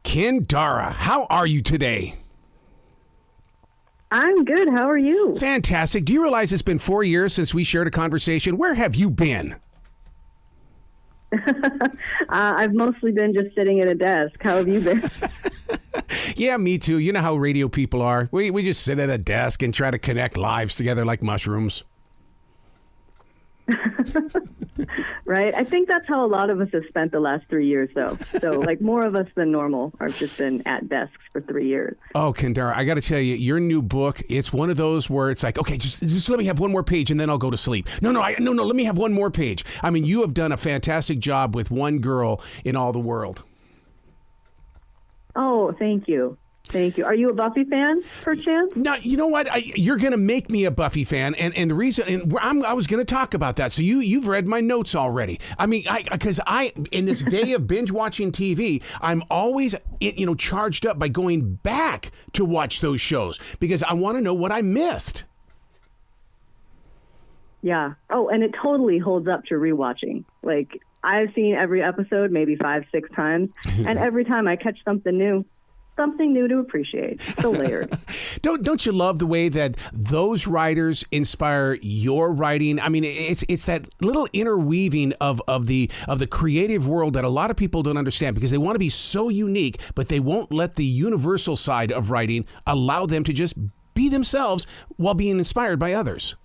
Kendare, how are you today? I'm good. How are you? Fantastic. Do you realize it's been 4 years since we shared a conversation? Where have you been? I've mostly been just sitting at a desk. How have you been? Yeah, me too. You know how radio people are. We just sit at a desk and try to connect lives together like mushrooms. Right? I think that's how a lot of us have spent the last 3 years, though. So, like, more of us than normal have just been at desks for 3 years. Oh, Kendare, I got to tell you, your new book, it's one of those where it's like, okay, just let me have one more page and then I'll go to sleep. No, let me have one more page. I mean, you have done a fantastic job with one girl in all the world. Oh, thank you. Thank you. Are you a Buffy fan, perchance? No, you know what? You're going to make me a Buffy fan, and the reason, I was going to talk about that. So you've read my notes already. I mean, because in this day of binge watching TV, I'm always charged up by going back to watch those shows because I want to know what I missed. Yeah. Oh, and it totally holds up to rewatching. Like, I've seen every episode maybe 5-6 times, and every time I catch something new to appreciate. So layered. Don't you love the way that those writers inspire your writing? I mean, it's that little interweaving of the creative world that a lot of people don't understand because they want to be so unique, but they won't let the universal side of writing allow them to just be themselves while being inspired by others.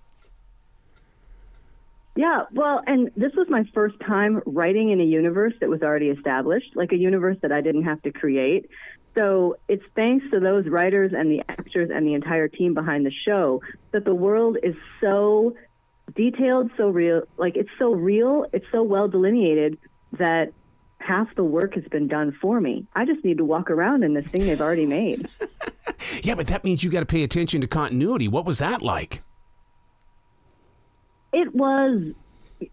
Yeah, well, and this was my first time writing in a universe that was already established, like a universe that I didn't have to create. So it's thanks to those writers and the actors and the entire team behind the show that the world is so detailed, so real, like it's so real, it's so well delineated that half the work has been done for me. I just need to walk around in this thing they've already made. Yeah, but that means you got to pay attention to continuity. What was that like? It was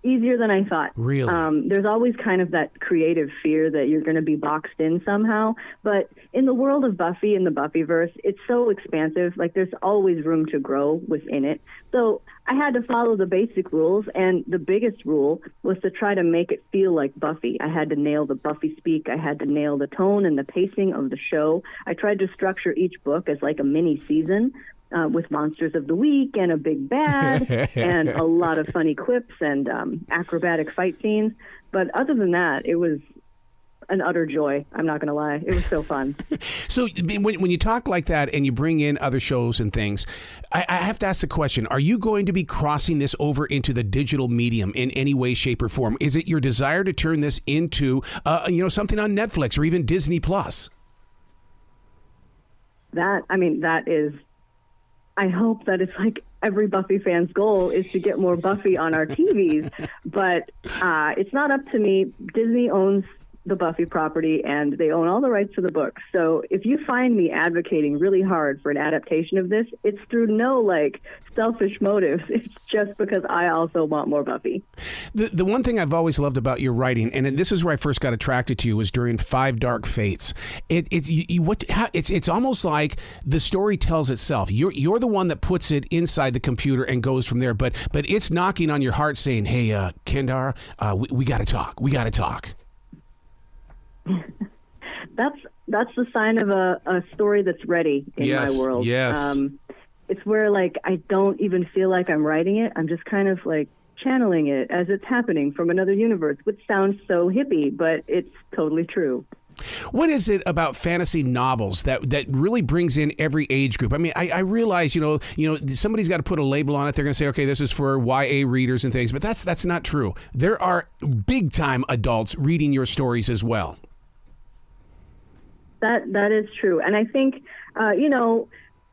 easier than I thought. Really? There's always kind of that creative fear that you're going to be boxed in somehow. But in the world of Buffy and the Buffyverse, it's so expansive. Like, there's always room to grow within it. So I had to follow the basic rules. And the biggest rule was to try to make it feel like Buffy. I had to nail the Buffy speak. I had to nail the tone and the pacing of the show. I tried to structure each book as like a mini season. With monsters of the week and a big bad and a lot of funny quips and acrobatic fight scenes. But other than that, it was an utter joy. I'm not going to lie. It was so fun. So when you talk like that and you bring in other shows and things, I have to ask the question, are you going to be crossing this over into the digital medium in any way, shape, or form? Is it your desire to turn this into something on Netflix or even Disney Plus? That is... I hope that it's like every Buffy fan's goal is to get more Buffy on our TVs, but it's not up to me. Disney owns the Buffy property, and they own all the rights to the books. So if you find me advocating really hard for an adaptation of this, it's through no, selfish motives. It's just because I also want more Buffy. The one thing I've always loved about your writing, and this is where I first got attracted to you, was during Five Dark Fates. It's almost like the story tells itself. You're the one that puts it inside the computer and goes from there, but it's knocking on your heart saying, hey, Kendare, we got to talk. We got to talk. That's the sign of a story that's ready in my world. Yes. It's where I don't even feel like I'm writing it. I'm just kind of channeling it as it's happening from another universe, which sounds so hippie, but it's totally true. What is it about fantasy novels that really brings in every age group? I mean, I realize, somebody's got to put a label on it. They're going to say, okay, this is for YA readers and things, but that's not true. There are big time adults reading your stories as well. That is true. And I think,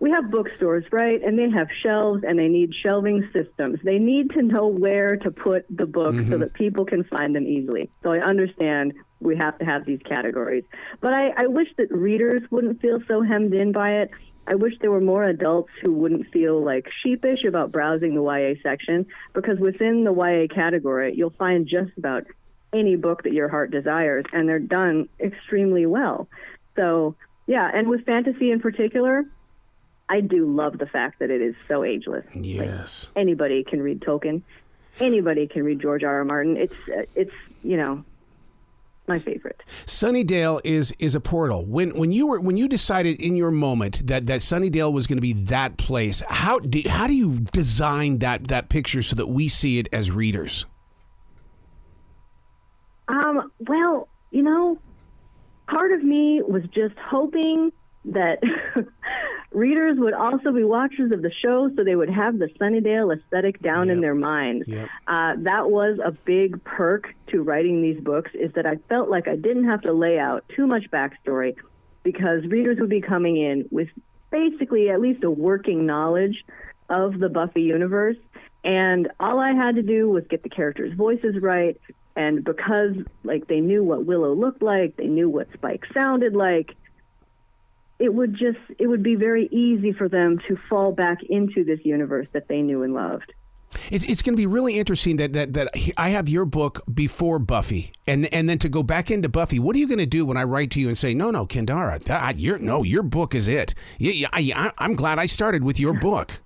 we have bookstores, right? And they have shelves and they need shelving systems. They need to know where to put the books so that people can find them easily. So I understand we have to have these categories. But I wish that readers wouldn't feel so hemmed in by it. I wish there were more adults who wouldn't feel sheepish about browsing the YA section, because within the YA category, you'll find just about any book that your heart desires, and they're done extremely well. So, yeah, and with fantasy in particular, I do love the fact that it is so ageless. Yes. Anybody can read Tolkien. Anybody can read George R.R. Martin. It's my favorite. Sunnydale is a portal. When you decided in your moment that Sunnydale was going to be that place, how do you design that picture so that we see it as readers? Well, part of me was just hoping that readers would also be watchers of the show, so they would have the Sunnydale aesthetic down in their minds. Yep. That was a big perk to writing these books, is that I felt like I didn't have to lay out too much backstory, because readers would be coming in with basically at least a working knowledge of the Buffy universe, and all I had to do was get the characters' voices right. And because they knew what Willow looked like, they knew what Spike sounded like, it would be very easy for them to fall back into this universe that they knew and loved. It's going to be really interesting that I have your book before Buffy, and then to go back into Buffy. What are you going to do when I write to you and say, no, Kendare, your book is it? I'm glad I started with your book.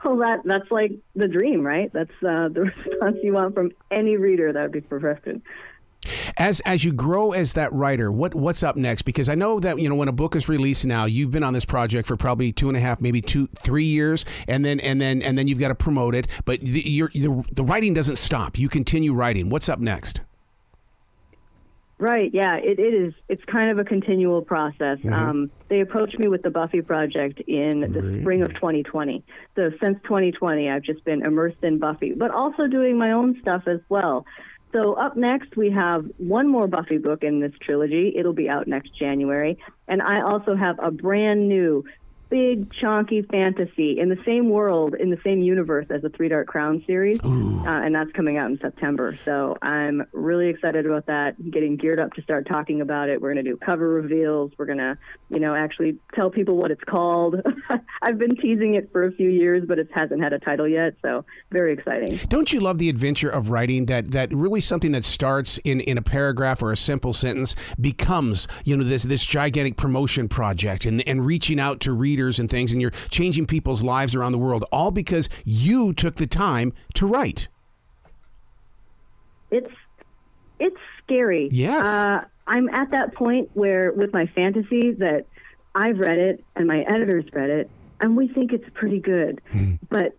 Well, that's like the dream, right? That's the response you want from any reader. That would be perfection. As you grow as that writer, what's up next? Because I know that when a book is released now, you've been on this project for probably 2.5, maybe 3 years, and then you've got to promote it. But the writing doesn't stop. You continue writing. What's up next? Right. Yeah, it is. It's kind of a continual process. Mm-hmm. They approached me with the Buffy project in the spring of 2020. So since 2020, I've just been immersed in Buffy, but also doing my own stuff as well. So up next, we have one more Buffy book in this trilogy. It'll be out next January. And I also have a brand new, big, chunky fantasy in the same world, in the same universe as the Three Dark Crown series. And that's coming out in September. So I'm really excited about that, getting geared up to start talking about it. We're going to do cover reveals. We're going to, actually tell people what it's called. I've been teasing it for a few years, but it hasn't had a title yet. So very exciting. Don't you love the adventure of writing that really something that starts in a paragraph or a simple sentence becomes, this gigantic promotion project and reaching out to readers and things, and you're changing people's lives around the world, all because you took the time to write? It's scary. Yes. I'm at that point where with my fantasy that I've read it and my editors read it and we think it's pretty good, but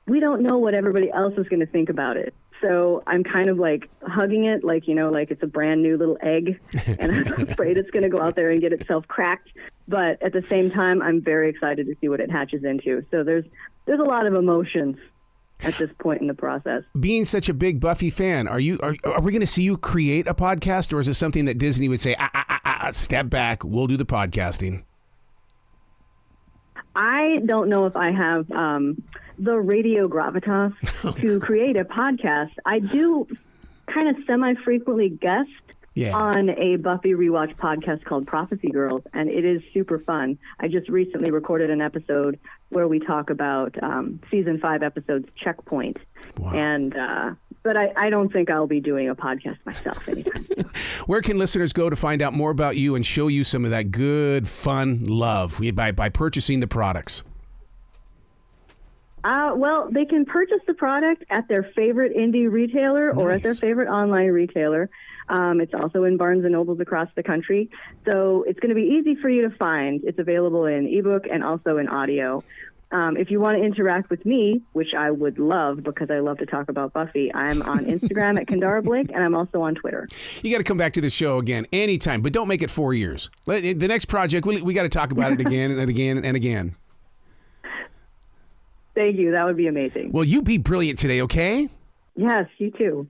we don't know what everybody else is going to think about it. So I'm kind of hugging it like it's a brand new little egg, and I'm afraid it's going to go out there and get itself cracked. But at the same time, I'm very excited to see what it hatches into. So there's a lot of emotions at this point in the process. Being such a big Buffy fan, are we going to see you create a podcast, or is it something that Disney would say, step back, we'll do the podcasting? I don't know if I have the radio gravitas to create a podcast. I do kind of semi-frequently guest on a Buffy rewatch podcast called Prophecy Girls, and it is super fun. I just recently recorded an episode where we talk about season 5 episodes Checkpoint. Wow. And but I don't think I'll be doing a podcast myself anytime soon. Where can listeners go to find out more about you and show you some of that good, fun love by purchasing the products? Well, they can purchase the product at their favorite indie retailer or at their favorite online retailer. It's also in Barnes & Nobles across the country. So it's going to be easy for you to find. It's available in ebook and also in audio. If you want to interact with me, which I would love because I love to talk about Buffy, I'm on Instagram at Kendare Blake, and I'm also on Twitter. You got to come back to the show again anytime, but don't make it 4 years. The next project, we got to talk about it again and again and again. Thank you. That would be amazing. Well, you be brilliant today, okay? Yes, you too.